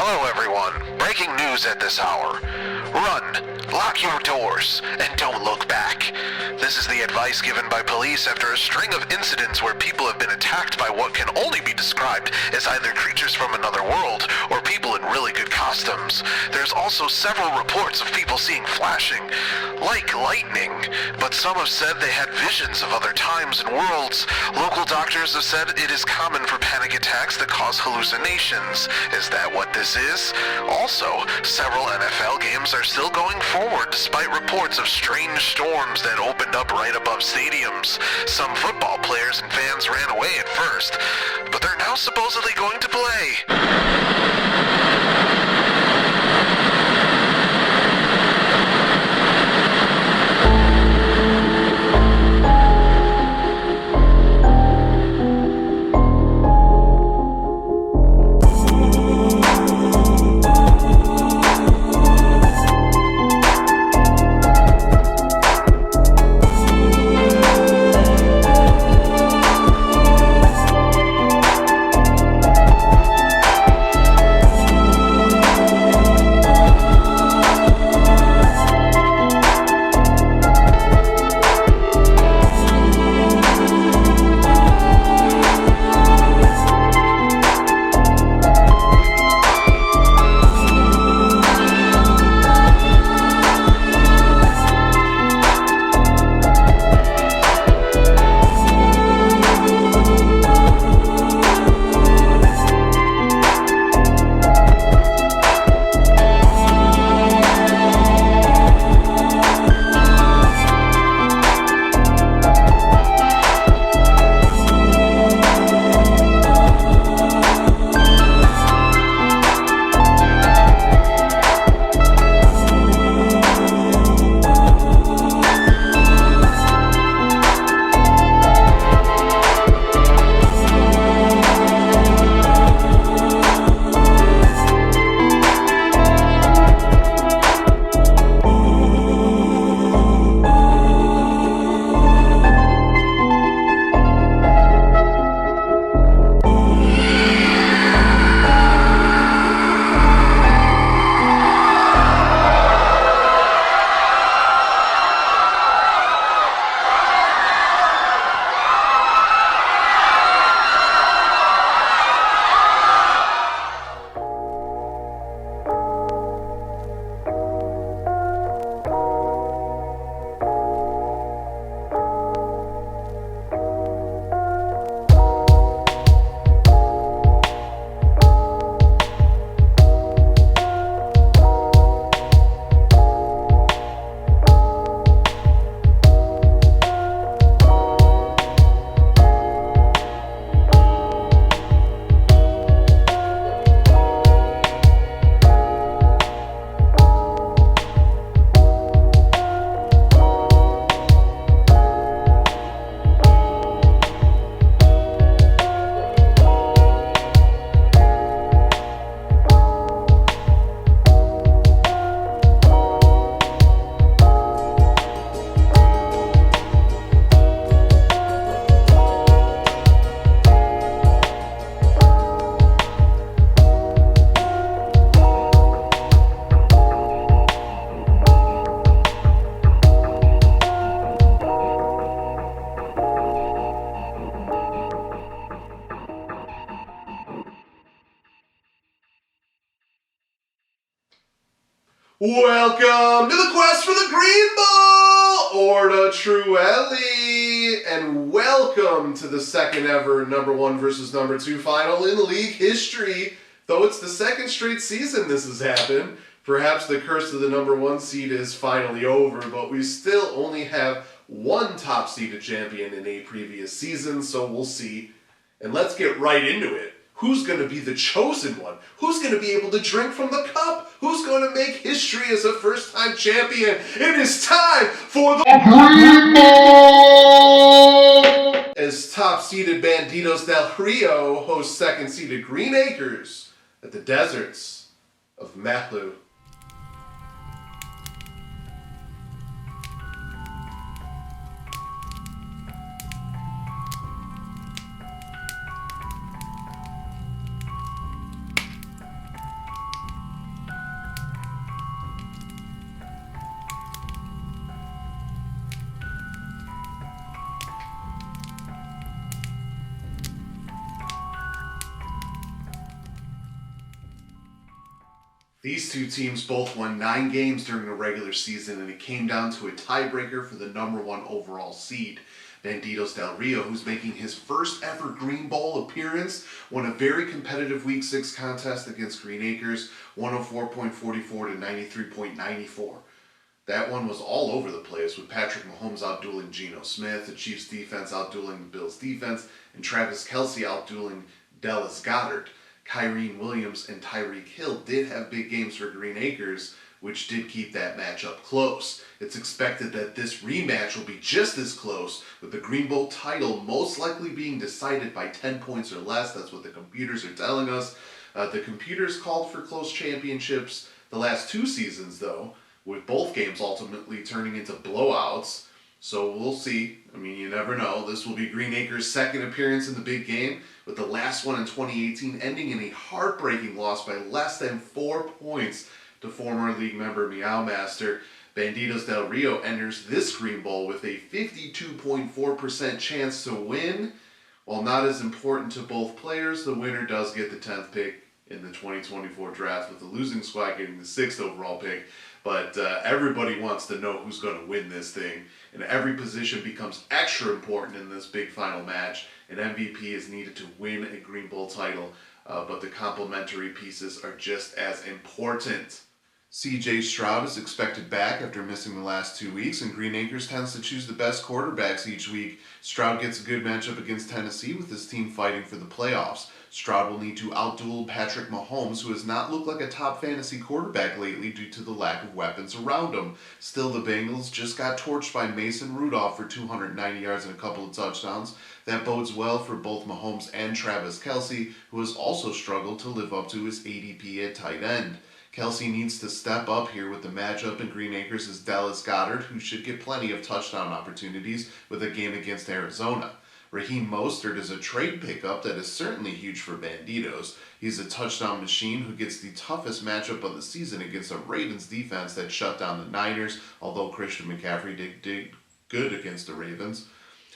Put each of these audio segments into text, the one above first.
Hello everyone. Breaking news at this hour. Run, lock your doors, and don't look back. This is the advice given by police after a string of incidents where people have been attacked by what can only be described as either creatures from another world or people in really good costumes. There's also several reports of people seeing flashing, like lightning, but some have said they had visions of other times and worlds. Local doctors have said it is common for panic attacks that cause hallucinations. Is that what this is? Also, several NFL games are still going forward despite reports of strange storms that opened up right above stadiums. Some football players and fans ran away at first, but they're now supposedly going to play. Welcome to the quest for the Green Ball, Òrdugh Truaillidh, and welcome to the second ever number 1 versus number 2 final in league history. Though it's the second straight season this has happened, perhaps the curse of the number 1 seed is finally over, but we still only have one top-seeded champion in a previous season, so we'll see. And let's get right into it. Who's going to be the chosen one? Who's going to be able to drink from the cup? Who's going to make history as a first-time champion? It is time for the Green Ball! As top-seeded Banditos del Rio host second-seeded Green Acres at the deserts of Mahlu. These two teams both won 9 games during the regular season, and it came down to a tiebreaker for the number 1 overall seed. Banditos Del Rio, who's making his first ever Green Bowl appearance, won a very competitive Week 6 contest against Green Acres, 104.44 to 93.94. That one was all over the place, with Patrick Mahomes outdueling Geno Smith, the Chiefs' defense outdueling the Bills' defense, and Travis Kelce outdueling Dallas Goedert. Kyren Williams and Tyreek Hill did have big games for Green Acres, which did keep that matchup close. It's expected that this rematch will be just as close, with the Green Bowl title most likely being decided by 10 points or less. That's what the computers are telling us. The computers called for close championships the last 2 seasons, though, with both games ultimately turning into blowouts. So we'll see. I mean, you never know. This will be Green Acres' second appearance in the big game, with the last one in 2018 ending in a heartbreaking loss by less than 4 points to former league member Meow Master. Banditos Del Rio enters this Green Bowl with a 52.4% chance to win. While not as important to both players, the winner does get the 10th pick in the 2024 draft, with the losing squad getting the 6th overall pick. But everybody wants to know who's going to win this thing, and every position becomes extra important in this big final match. An MVP is needed to win a Green Bowl title, but the complementary pieces are just as important. C.J. Stroud is expected back after missing the last 2 weeks, and Green Acres tends to choose the best quarterbacks each week. Stroud gets a good matchup against Tennessee, with his team fighting for the playoffs. Stroud will need to outduel Patrick Mahomes, who has not looked like a top fantasy quarterback lately due to the lack of weapons around him. Still, the Bengals just got torched by Mason Rudolph for 290 yards and a couple of touchdowns. That bodes well for both Mahomes and Travis Kelce, who has also struggled to live up to his ADP at tight end. Kelce needs to step up here with the matchup in Green Acres is Dallas Goedert, who should get plenty of touchdown opportunities with a game against Arizona. Raheem Mostert is a trade pickup that is certainly huge for Banditos. He's a touchdown machine who gets the toughest matchup of the season against a Ravens defense that shut down the Niners, although Christian McCaffrey did good against the Ravens.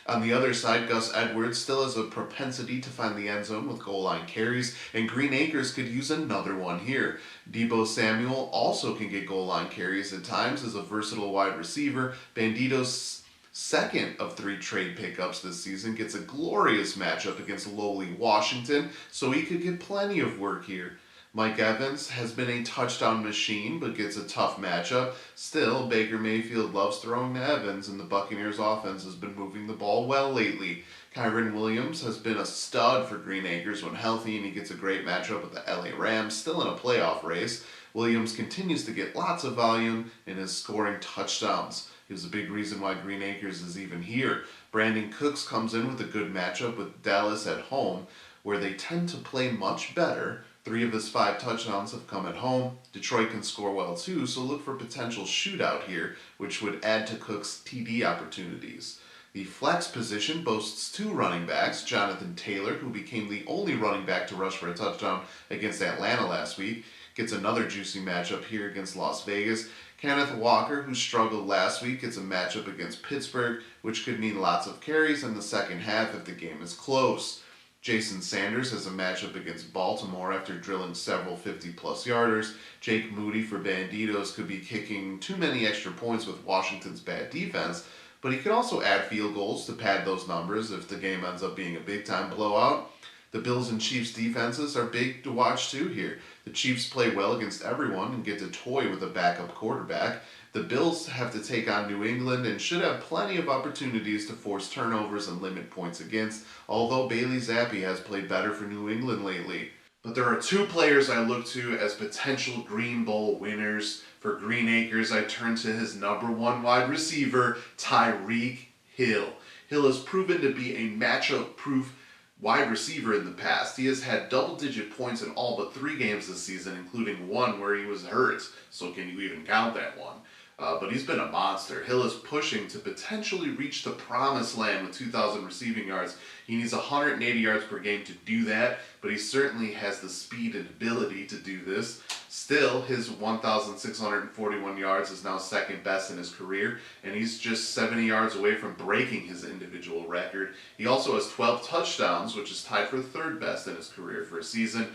On the other side, Gus Edwards still has a propensity to find the end zone with goal line carries, and Green Acres could use another one here. Deebo Samuel also can get goal line carries at times as a versatile wide receiver. Banditos' second of 3 trade pickups this season gets a glorious matchup against lowly Washington, so he could get plenty of work here. Mike Evans has been a touchdown machine, but gets a tough matchup. Still, Baker Mayfield loves throwing to Evans, and the Buccaneers' offense has been moving the ball well lately. Kyren Williams has been a stud for Green Acres when healthy, and he gets a great matchup with the LA Rams, still in a playoff race. Williams continues to get lots of volume and is scoring touchdowns. He was a big reason why Green Acres is even here. Brandon Cooks comes in with a good matchup with Dallas at home, where they tend to play much better. 3 of his 5 touchdowns have come at home. Detroit can score well too, so look for potential shootout here, which would add to Cook's TD opportunities. The flex position boasts 2 running backs, Jonathan Taylor, who became the only running back to rush for a touchdown against Atlanta last week, gets another juicy matchup here against Las Vegas. Kenneth Walker, who struggled last week, gets a matchup against Pittsburgh, which could mean lots of carries in the second half if the game is close. Jason Sanders has a matchup against Baltimore after drilling several 50-plus yarders. Jake Moody for Banditos could be kicking too many extra points with Washington's bad defense, but he could also add field goals to pad those numbers if the game ends up being a big-time blowout. The Bills and Chiefs defenses are big to watch too here. The Chiefs play well against everyone and get to toy with a backup quarterback. The Bills have to take on New England and should have plenty of opportunities to force turnovers and limit points against, although Bailey Zappi has played better for New England lately. But there are 2 players I look to as potential Green Bowl winners. For Green Acres, I turn to his number 1 wide receiver, Tyreek Hill. Hill has proven to be a matchup-proof wide receiver in the past. He has had double-digit points in all but 3 games this season, including one where he was hurt. So can you even count that one? But he's been a monster. Hill is pushing to potentially reach the promised land with 2,000 receiving yards. He needs 180 yards per game to do that, but he certainly has the speed and ability to do this. Still, his 1,641 yards is now second best in his career, and he's just 70 yards away from breaking his individual record. He also has 12 touchdowns, which is tied for third best in his career for a season.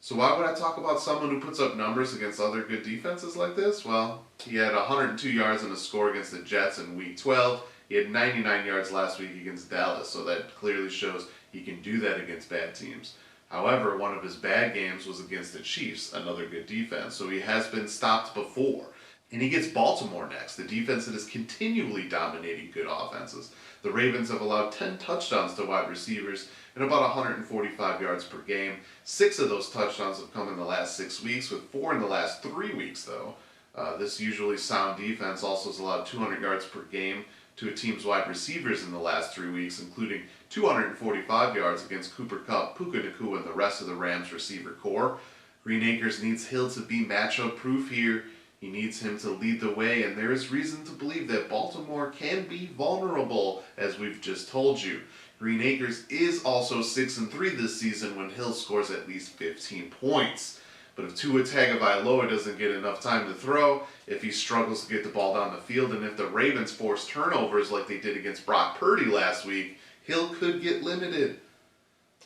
So why would I talk about someone who puts up numbers against other good defenses like this? Well, he had 102 yards in a score against the Jets in Week 12. He had 99 yards last week against Dallas, so that clearly shows he can do that against bad teams. However, one of his bad games was against the Chiefs, another good defense, so he has been stopped before. And he gets Baltimore next, the defense that is continually dominating good offenses. The Ravens have allowed 10 touchdowns to wide receivers and about 145 yards per game. 6 of those touchdowns have come in the last 6 weeks, with 4 in the last 3 weeks, though. This usually sound defense also has allowed 200 yards per game to a team's wide receivers in the last 3 weeks, including 245 yards against Cooper Kupp, Puka Nacua, and the rest of the Rams receiver core. Green Acres needs Hill to be matchup proof here. He needs him to lead the way, and there is reason to believe that Baltimore can be vulnerable, as we've just told you. Green Acres is also 6-3 this season when Hill scores at least 15 points. But if Tua Tagovailoa doesn't get enough time to throw, if he struggles to get the ball down the field, and if the Ravens force turnovers like they did against Brock Purdy last week, Hill could get limited.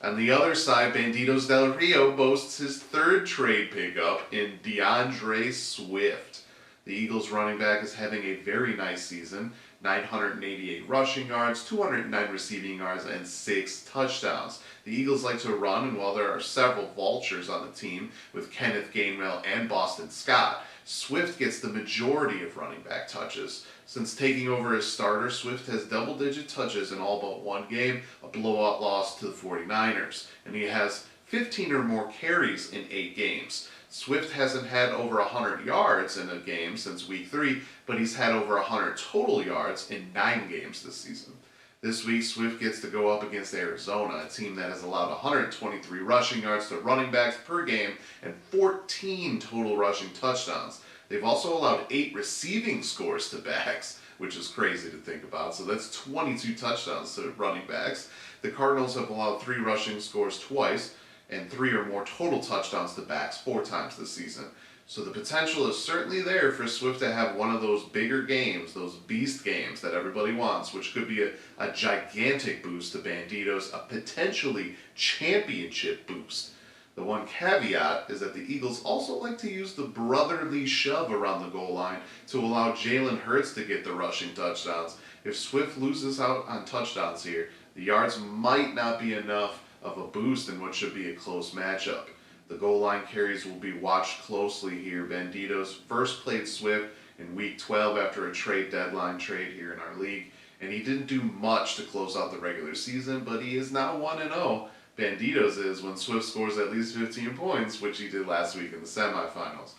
On the other side, Banditos Del Rio boasts his 3rd trade pickup in DeAndre Swift. The Eagles running back is having a very nice season. 988 rushing yards, 209 receiving yards, and 6 touchdowns. The Eagles like to run, and while there are several vultures on the team, with Kenneth Gainwell and Boston Scott, Swift gets the majority of running back touches. Since taking over as starter, Swift has double-digit touches in all but one game, a blowout loss to the 49ers, and he has 15 or more carries in 8 games. Swift hasn't had over 100 yards in a game since Week 3, but he's had over 100 total yards in 9 games this season. This week, Swift gets to go up against Arizona, a team that has allowed 123 rushing yards to running backs per game and 14 total rushing touchdowns. They've also allowed 8 receiving scores to backs, which is crazy to think about. So that's 22 touchdowns to running backs. The Cardinals have allowed 3 rushing scores twice, and 3 or more total touchdowns to backs 4 times this season. So the potential is certainly there for Swift to have one of those bigger games, those beast games that everybody wants, which could be a gigantic boost to Banditos, a potentially championship boost. The one caveat is that the Eagles also like to use the brotherly shove around the goal line to allow Jalen Hurts to get the rushing touchdowns. If Swift loses out on touchdowns here, the yards might not be enough of a boost in what should be a close matchup. The goal line carries will be watched closely here. Banditos first played Swift in Week 12 after a trade deadline trade here in our league, and he didn't do much to close out the regular season, but he is now 1-0. Banditos is when Swift scores at least 15 points, which he did last week in the semifinals.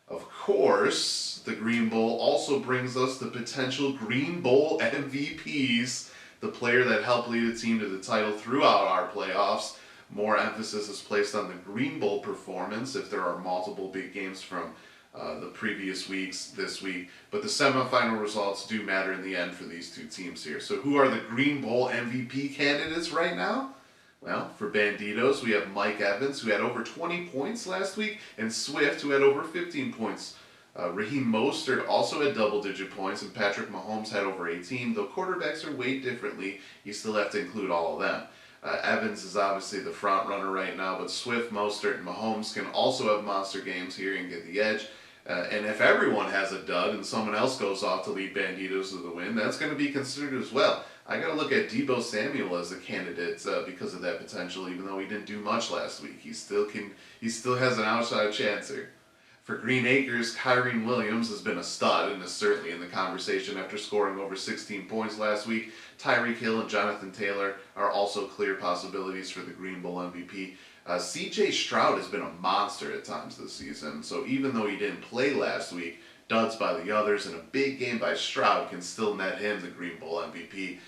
Of course, the Green Bowl also brings us the potential Green Bowl MVPs, the player that helped lead a team to the title throughout our playoffs. More emphasis is placed on the Green Bowl performance if there are multiple big games from the previous weeks this week. But the semifinal results do matter in the end for these two teams here. So who are the Green Bowl MVP candidates right now? Well, for Banditos, we have Mike Evans, who had over 20 points last week, and Swift, who had over 15 points. Raheem Mostert also had double-digit points, and Patrick Mahomes had over 18. Though quarterbacks are weighed differently, you still have to include all of them. Evans is obviously the front runner right now, but Swift, Mostert, and Mahomes can also have monster games here and get the edge. And if everyone has a dud and someone else goes off to lead Banditos to the win, that's going to be considered as well. I got to look at Deebo Samuel as a candidate because of that potential, even though he didn't do much last week. He still has an outside chance here. For Green Acres, Kyrene Williams has been a stud and is certainly in the conversation after scoring over 16 points last week. Tyreek Hill and Jonathan Taylor are also clear possibilities for the Green Bowl MVP. C.J. Stroud has been a monster at times this season, so even though he didn't play last week, duds by the others and a big game by Stroud can still net him the Green Bowl MVP.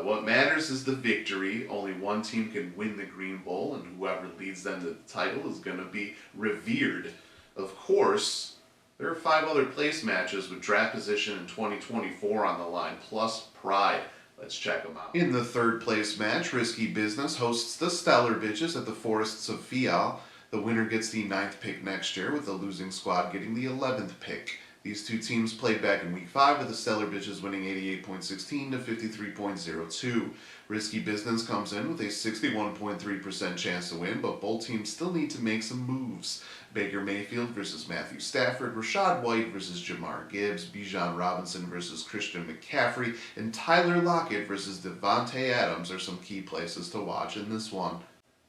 What matters is the victory. Only one team can win the Green Bowl, and whoever leads them to the title is going to be revered. Of course, there are 5 other place matches with draft position in 2024 on the line, plus pride. Let's check them out. In the 3rd place match, Risky Business hosts the Stellar Bitches at the Forests of Fial. The winner gets the 9th pick next year, with the losing squad getting the 11th pick. These two teams played back in Week 5 with the Stellar Bitches winning 88.16 to 53.02. Risky Business comes in with a 61.3% chance to win, but both teams still need to make some moves. Baker Mayfield versus Matthew Stafford, Rashad White versus Jamar Gibbs, Bijan Robinson versus Christian McCaffrey, and Tyler Lockett versus Devontae Adams are some key places to watch in this one.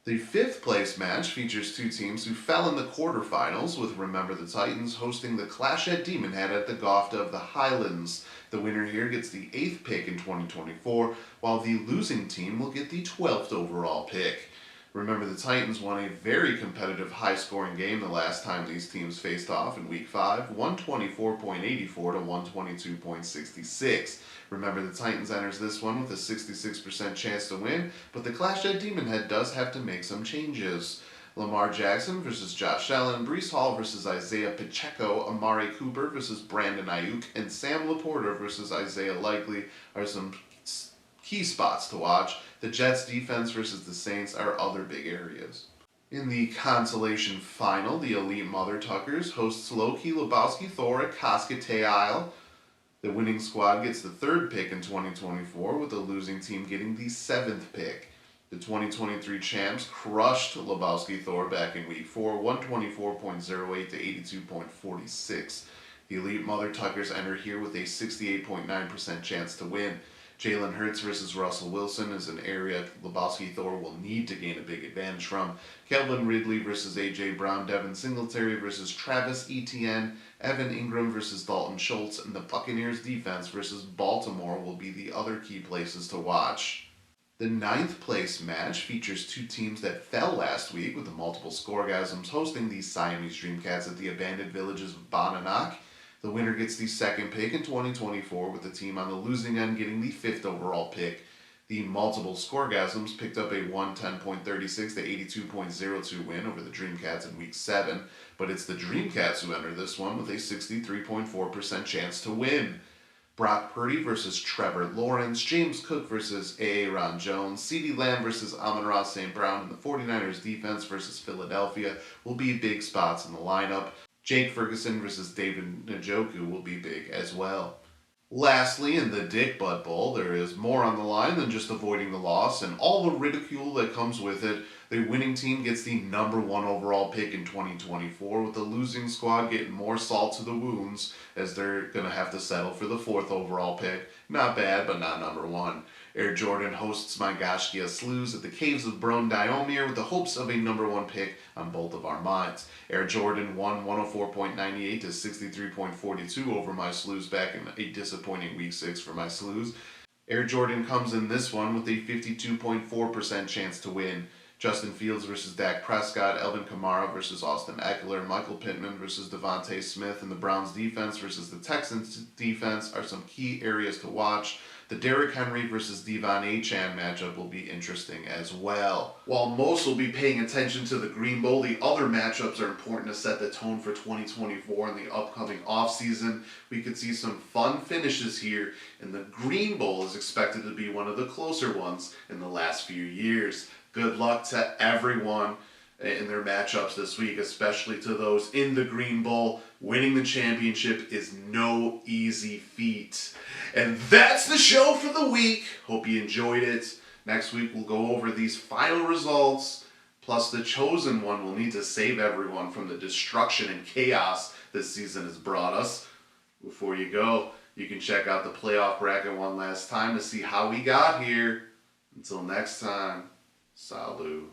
The 5th place match features two teams who fell in the quarterfinals, with Remember the Titans hosting the Clash at Demon Head at the Gofta of the Highlands. The winner here gets the 8th pick in 2024, while the losing team will get the 12th overall pick. Remember the Titans won a very competitive high-scoring game the last time these teams faced off in Week 5, 124.84 to 122.66. Remember the Titans enters this one with a 66% chance to win, but the Clash at Demon Head does have to make some changes. Lamar Jackson versus Josh Allen, Breece Hall versus Isaiah Pacheco, Amari Cooper versus Brandon Ayuk, and Sam Laporta versus Isaiah Likely are some key spots to watch. The Jets' defense versus the Saints are other big areas. In the consolation final, the Elite Mother Tuckers hosts Loki Lebowski Thor at Cascade Isle. The winning squad gets the 3rd pick in 2024, with the losing team getting the 7th pick. The 2023 champs crushed Lebowski Thor back in Week 4, 124.08 to 82.46. The Elite Mother Tuckers enter here with a 68.9% chance to win. Jalen Hurts versus Russell Wilson is an area Lebowski Thor will need to gain a big advantage from. Calvin Ridley versus A.J. Brown, Devin Singletary versus Travis Etienne, Evan Ingram versus Dalton Schultz, and the Buccaneers defense versus Baltimore will be the other key places to watch. The 9th place match features two teams that fell last week, with the multiple scoregasms hosting the Siamese Dreamcats at the abandoned villages of Bonanock. The winner gets the 2nd pick in 2024, with the team on the losing end getting the 5th overall pick. The multiple scoregasms picked up a 110.36 to 82.02 win over the Dreamcats in Week 7, but it's the Dreamcats who enter this one with a 63.4% chance to win. Brock Purdy versus Trevor Lawrence, James Cook versus Aaron Jones, CeeDee Lamb versus Amon-Ra St. Brown, and the 49ers defense versus Philadelphia will be big spots in the lineup. Jake Ferguson versus David Njoku will be big as well. Lastly, in the Dick Butt Bowl, there is more on the line than just avoiding the loss and all the ridicule that comes with it. The winning team gets the number 1 overall pick in 2024, with the losing squad getting more salt to the wounds as they're going to have to settle for the 4th overall pick. Not bad, but not number 1. Air Jordan hosts My Gashgia Slews at the Caves of Brone Diomir with the hopes of a number 1 pick on both of our minds. Air Jordan won 104.98 to 63.42 over My Slews back in a disappointing Week 6 for My Slews. Air Jordan comes in this one with a 52.4% chance to win. Justin Fields versus Dak Prescott, Elvin Kamara versus Austin Eckler, Michael Pittman versus Devontae Smith, and the Browns defense versus the Texans defense are some key areas to watch. The Derrick Henry versus Devon Achane matchup will be interesting as well. While most will be paying attention to the Green Bowl, the other matchups are important to set the tone for 2024 and the upcoming offseason. We could see some fun finishes here, and the Green Bowl is expected to be one of the closer ones in the last few years. Good luck to everyone in their matchups this week, especially to those in the Green Bowl. Winning the championship is no easy feat. And that's the show for the week. Hope you enjoyed it. Next week we'll go over these final results, plus the chosen one will need to save everyone from the destruction and chaos this season has brought us. Before you go, you can check out the playoff bracket one last time to see how we got here. Until next time, salut.